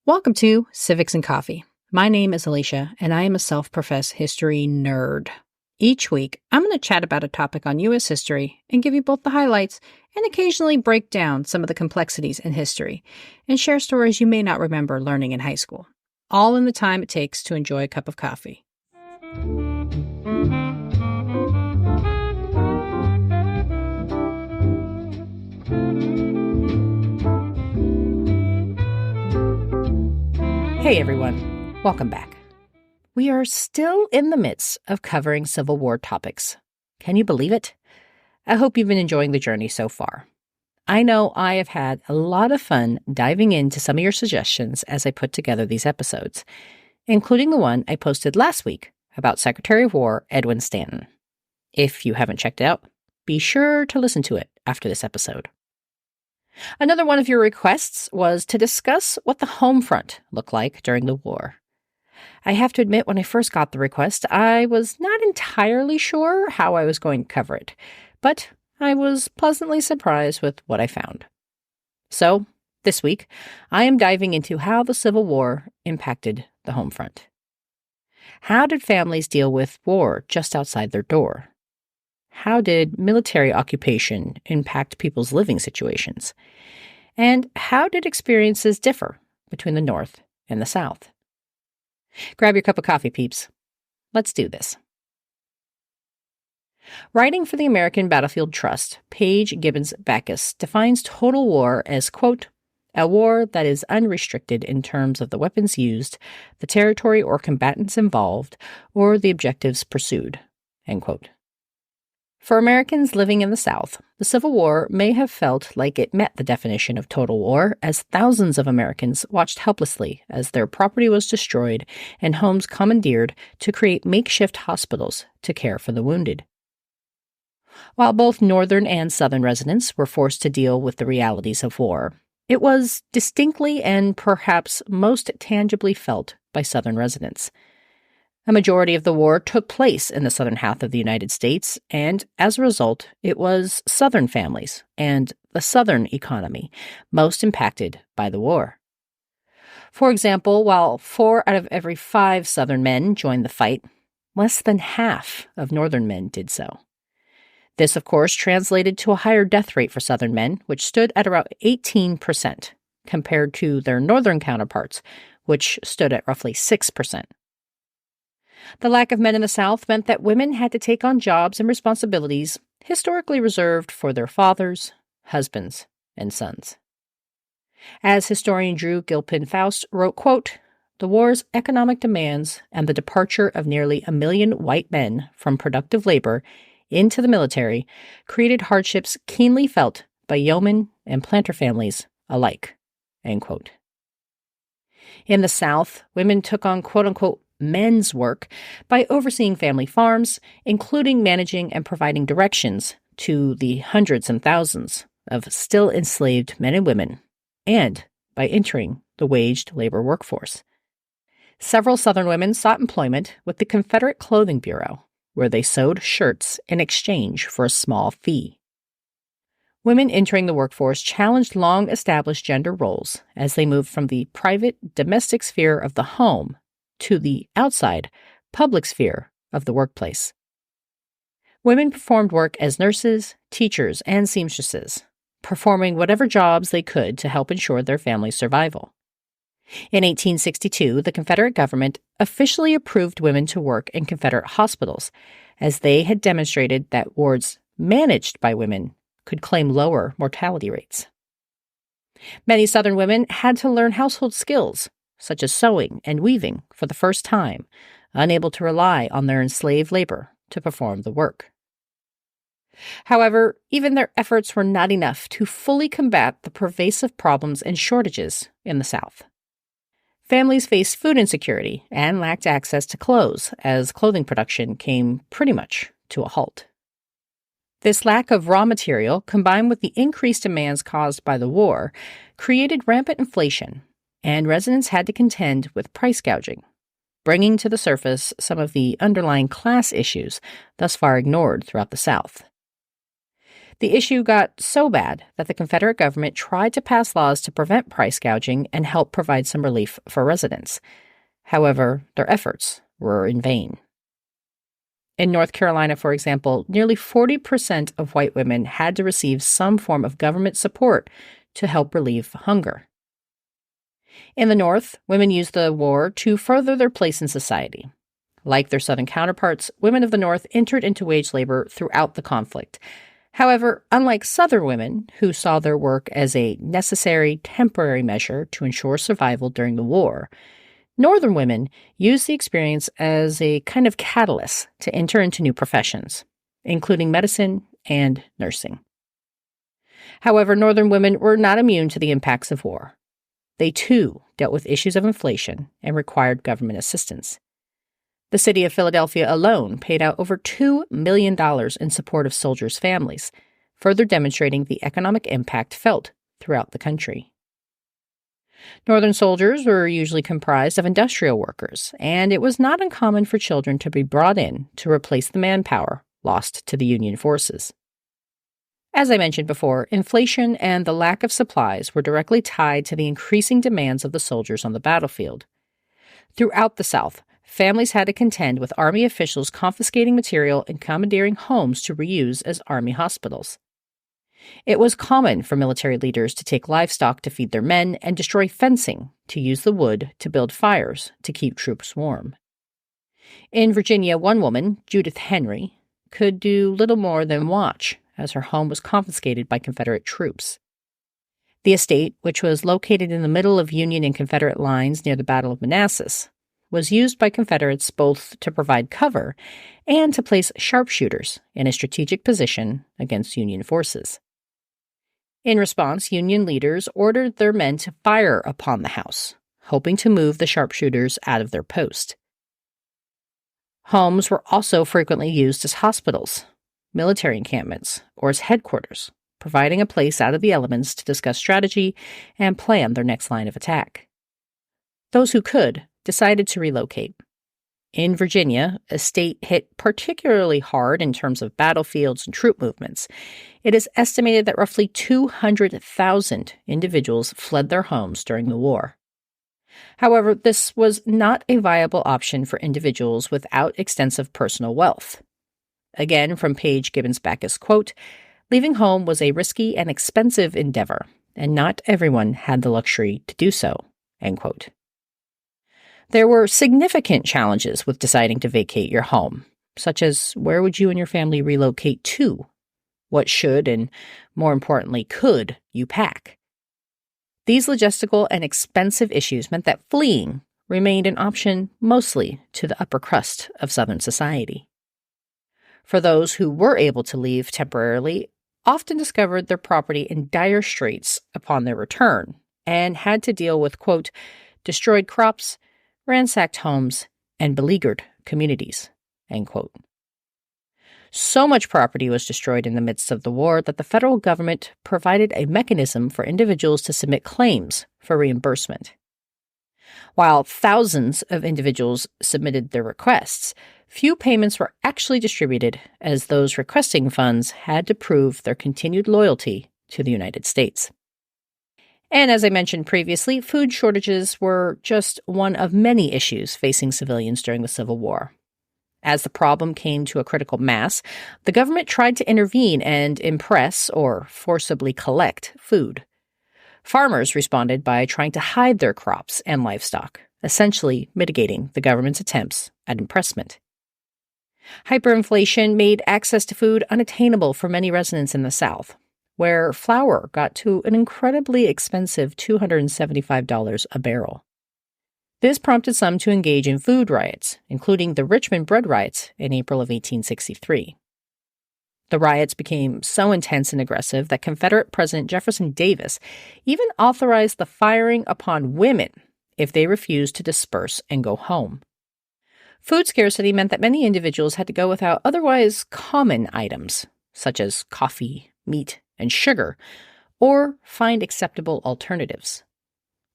Welcome to Civics and Coffee. My name is Alicia, and I am a self-professed history nerd. Each week, I'm going to chat about a topic on U.S. history and give you both the highlights and occasionally break down some of the complexities in history and share stories you may not remember learning in high school, all in the time it takes to enjoy a cup of coffee. Hey everyone, welcome back. We are still in the midst of covering Civil War topics. Can you believe it? I hope you've been enjoying the journey so far. I know I have had a lot of fun diving into some of your suggestions as I put together these episodes, including the one I posted last week about Secretary of War Edwin Stanton. If you haven't checked it out, be sure to listen to it after this episode. Another one of your requests was to discuss what the home front looked like during the war. I have to admit, when I first got the request, I was not entirely sure how I was going to cover it, but I was pleasantly surprised with what I found. So, this week, I am diving into how the Civil War impacted the home front. How did families deal with war just outside their door? How did military occupation impact people's living situations? And how did experiences differ between the North and the South? Grab your cup of coffee, peeps. Let's do this. Writing for the American Battlefield Trust, Paige Gibbons Backus defines total war as, quote, a war that is unrestricted in terms of the weapons used, the territory or combatants involved, or the objectives pursued, end quote. For Americans living in the South, the Civil War may have felt like it met the definition of total war, as thousands of Americans watched helplessly as their property was destroyed and homes commandeered to create makeshift hospitals to care for the wounded. While both Northern and Southern residents were forced to deal with the realities of war, it was distinctly and perhaps most tangibly felt by Southern residents. A majority of the war took place in the southern half of the United States, and as a result, it was Southern families and the Southern economy most impacted by the war. For example, while 4 out of every 5 Southern men joined the fight, less than half of Northern men did so. This, of course, translated to a higher death rate for Southern men, which stood at around 18%, compared to their Northern counterparts, which stood at roughly 6%. The lack of men in the South meant that women had to take on jobs and responsibilities historically reserved for their fathers, husbands, and sons. As historian Drew Gilpin Faust wrote, quote, the war's economic demands and the departure of nearly 1 million white men from productive labor into the military created hardships keenly felt by yeomen and planter families alike, end quote. In the South, women took on quote-unquote men's work by overseeing family farms, including managing and providing directions to the hundreds and thousands of still enslaved men and women, and by entering the waged labor workforce. Several Southern women sought employment with the Confederate Clothing Bureau, where they sewed shirts in exchange for a small fee. Women entering the workforce challenged long-established gender roles as they moved from the private, domestic sphere of the home to the outside, public sphere of the workplace. Women performed work as nurses, teachers, and seamstresses, performing whatever jobs they could to help ensure their family's survival. In 1862, the Confederate government officially approved women to work in Confederate hospitals, as they had demonstrated that wards managed by women could claim lower mortality rates. Many Southern women had to learn household skills, such as sewing and weaving, for the first time, unable to rely on their enslaved labor to perform the work. However, even their efforts were not enough to fully combat the pervasive problems and shortages in the South. Families faced food insecurity and lacked access to clothes, as clothing production came pretty much to a halt. This lack of raw material, combined with the increased demands caused by the war, created rampant inflation, and residents had to contend with price gouging, bringing to the surface some of the underlying class issues thus far ignored throughout the South. The issue got so bad that the Confederate government tried to pass laws to prevent price gouging and help provide some relief for residents. However, their efforts were in vain. In North Carolina, for example, nearly 40% of white women had to receive some form of government support to help relieve hunger. In the North, women used the war to further their place in society. Like their Southern counterparts, women of the North entered into wage labor throughout the conflict. However, unlike Southern women, who saw their work as a necessary temporary measure to ensure survival during the war, Northern women used the experience as a kind of catalyst to enter into new professions, including medicine and nursing. However, Northern women were not immune to the impacts of war. They, too, dealt with issues of inflation and required government assistance. The city of Philadelphia alone paid out over $2 million in support of soldiers' families, further demonstrating the economic impact felt throughout the country. Northern soldiers were usually comprised of industrial workers, and it was not uncommon for children to be brought in to replace the manpower lost to the Union forces. As I mentioned before, inflation and the lack of supplies were directly tied to the increasing demands of the soldiers on the battlefield. Throughout the South, families had to contend with Army officials confiscating material and commandeering homes to reuse as Army hospitals. It was common for military leaders to take livestock to feed their men and destroy fencing to use the wood to build fires to keep troops warm. In Virginia, one woman, Judith Henry, could do little more than watch as her home was confiscated by Confederate troops. The estate, which was located in the middle of Union and Confederate lines near the Battle of Manassas, was used by Confederates both to provide cover and to place sharpshooters in a strategic position against Union forces. In response, Union leaders ordered their men to fire upon the house, hoping to move the sharpshooters out of their post. Homes were also frequently used as hospitals, military encampments, or as headquarters, providing a place out of the elements to discuss strategy and plan their next line of attack. Those who could decided to relocate. In Virginia, a state hit particularly hard in terms of battlefields and troop movements. It is estimated that roughly 200,000 individuals fled their homes during the war. However, this was not a viable option for individuals without extensive personal wealth. Again, from Paige Gibbons Backus, quote, "Leaving home was a risky and expensive endeavor, and not everyone had the luxury to do so," end quote. There were significant challenges with deciding to vacate your home, such as where would you and your family relocate to? What should, and more importantly, could you pack? These logistical and expensive issues meant that fleeing remained an option mostly to the upper crust of Southern society. For those who were able to leave temporarily, often discovered their property in dire straits upon their return and had to deal with, quote, destroyed crops, ransacked homes, and beleaguered communities, end quote. So much property was destroyed in the midst of the war that the federal government provided a mechanism for individuals to submit claims for reimbursement. While thousands of individuals submitted their requests, few payments were actually distributed, as those requesting funds had to prove their continued loyalty to the United States. And as I mentioned previously, food shortages were just one of many issues facing civilians during the Civil War. As the problem came to a critical mass, the government tried to intervene and impress or forcibly collect food. Farmers responded by trying to hide their crops and livestock, essentially mitigating the government's attempts at impressment. Hyperinflation made access to food unattainable for many residents in the South, where flour got to an incredibly expensive $275 a barrel. This prompted some to engage in food riots, including the Richmond Bread Riots in April of 1863. The riots became so intense and aggressive that Confederate President Jefferson Davis even authorized the firing upon women if they refused to disperse and go home. Food scarcity meant that many individuals had to go without otherwise common items, such as coffee, meat, and sugar, or find acceptable alternatives.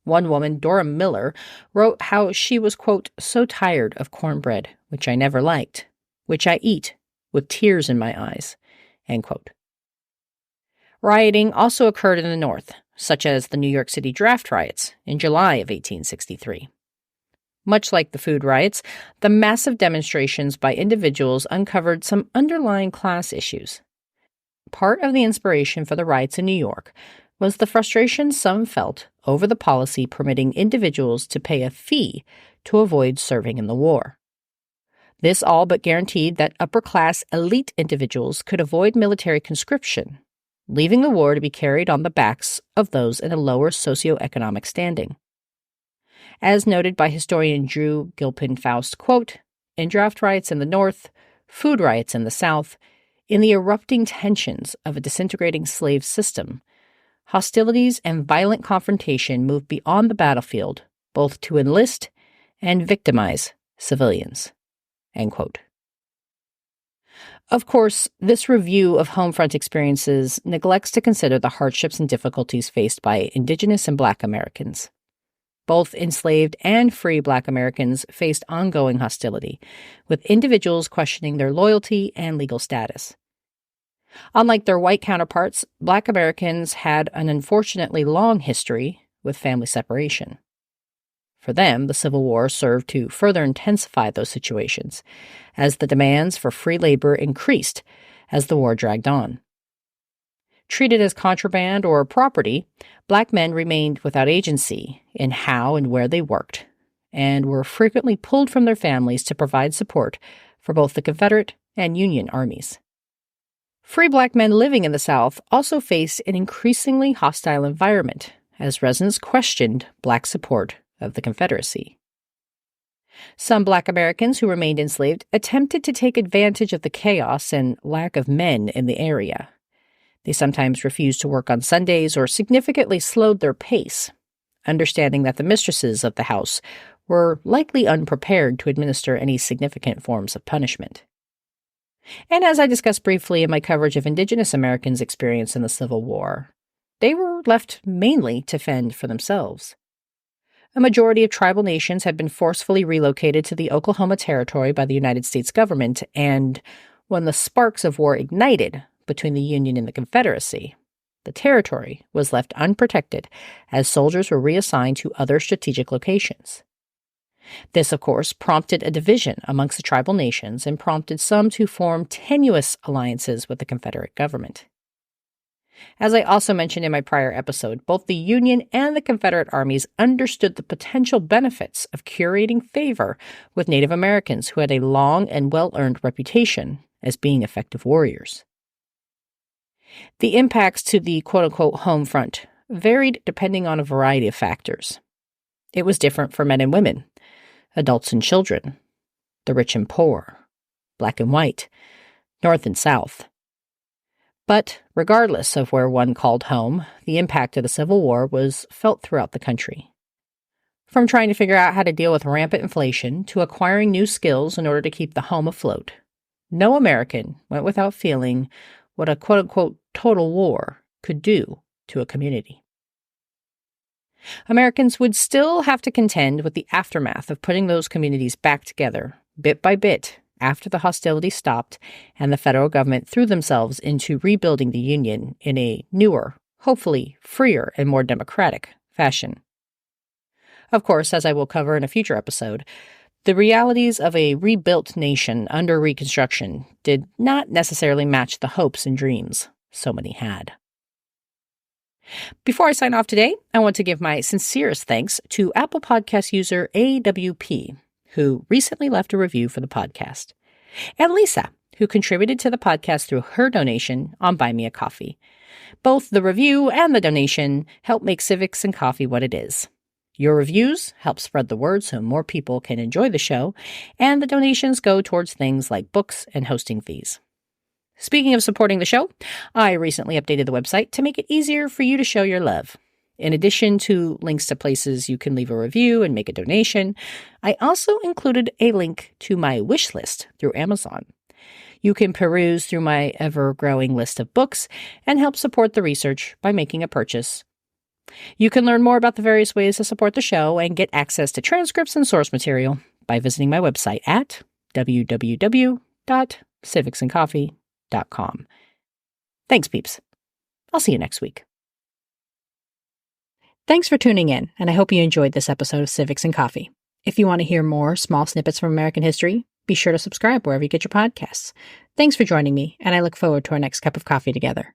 One woman, Dora Miller, wrote how she was, quote, so tired of cornbread, which I never liked, which I eat with tears in my eyes, end quote. Rioting also occurred in the North, such as the New York City draft riots in July of 1863. Much like the food riots, the massive demonstrations by individuals uncovered some underlying class issues. Part of the inspiration for the riots in New York was the frustration some felt over the policy permitting individuals to pay a fee to avoid serving in the war. This all but guaranteed that upper-class elite individuals could avoid military conscription, leaving the war to be carried on the backs of those in a lower socioeconomic standing. As noted by historian Drew Gilpin Faust, quote, "In draft riots in the North, food riots in the South, in the erupting tensions of a disintegrating slave system, hostilities and violent confrontation moved beyond the battlefield, both to enlist and victimize civilians." End quote. Of course, this review of Homefront experiences neglects to consider the hardships and difficulties faced by Indigenous and Black Americans. Both enslaved and free Black Americans faced ongoing hostility, with individuals questioning their loyalty and legal status. Unlike their white counterparts, Black Americans had an unfortunately long history with family separation. For them, the Civil War served to further intensify those situations, as the demands for free labor increased as the war dragged on. Treated as contraband or property, Black men remained without agency in how and where they worked, and were frequently pulled from their families to provide support for both the Confederate and Union armies. Free Black men living in the South also faced an increasingly hostile environment, as residents questioned Black support of the Confederacy. Some Black Americans who remained enslaved attempted to take advantage of the chaos and lack of men in the area. They sometimes refused to work on Sundays or significantly slowed their pace, understanding that the mistresses of the house were likely unprepared to administer any significant forms of punishment. And as I discussed briefly in my coverage of Indigenous Americans' experience in the Civil War, they were left mainly to fend for themselves. A majority of tribal nations had been forcefully relocated to the Oklahoma Territory by the United States government, and when the sparks of war ignited between the Union and the Confederacy, the territory was left unprotected as soldiers were reassigned to other strategic locations. This, of course, prompted a division amongst the tribal nations and prompted some to form tenuous alliances with the Confederate government. As I also mentioned in my prior episode, both the Union and the Confederate armies understood the potential benefits of curating favor with Native Americans who had a long and well-earned reputation as being effective warriors. The impacts to the quote-unquote home front varied depending on a variety of factors. It was different for men and women, adults and children, the rich and poor, Black and white, North and South. But regardless of where one called home, the impact of the Civil War was felt throughout the country. From trying to figure out how to deal with rampant inflation to acquiring new skills in order to keep the home afloat, no American went without feeling what a quote-unquote total war could do to a community. Americans would still have to contend with the aftermath of putting those communities back together, bit by bit, after the hostilities stopped and the federal government threw themselves into rebuilding the Union in a newer, hopefully freer and more democratic fashion. Of course, as I will cover in a future episode, the realities of a rebuilt nation under Reconstruction did not necessarily match the hopes and dreams so many had. Before I sign off today, I want to give my sincerest thanks to Apple Podcast user AWP, who recently left a review for the podcast, and Lisa, who contributed to the podcast through her donation on Buy Me a Coffee. Both the review and the donation help make Civics and Coffee what it is. Your reviews help spread the word so more people can enjoy the show, and the donations go towards things like books and hosting fees. Speaking of supporting the show, I recently updated the website to make it easier for you to show your love. In addition to links to places you can leave a review and make a donation, I also included a link to my wish list through Amazon. You can peruse through my ever-growing list of books and help support the research by making a purchase. You can learn more about the various ways to support the show and get access to transcripts and source material by visiting my website at www.civicsandcoffee.com. Thanks, peeps. I'll see you next week. Thanks for tuning in, and I hope you enjoyed this episode of Civics and Coffee. If you want to hear more small snippets from American history, be sure to subscribe wherever you get your podcasts. Thanks for joining me, and I look forward to our next cup of coffee together.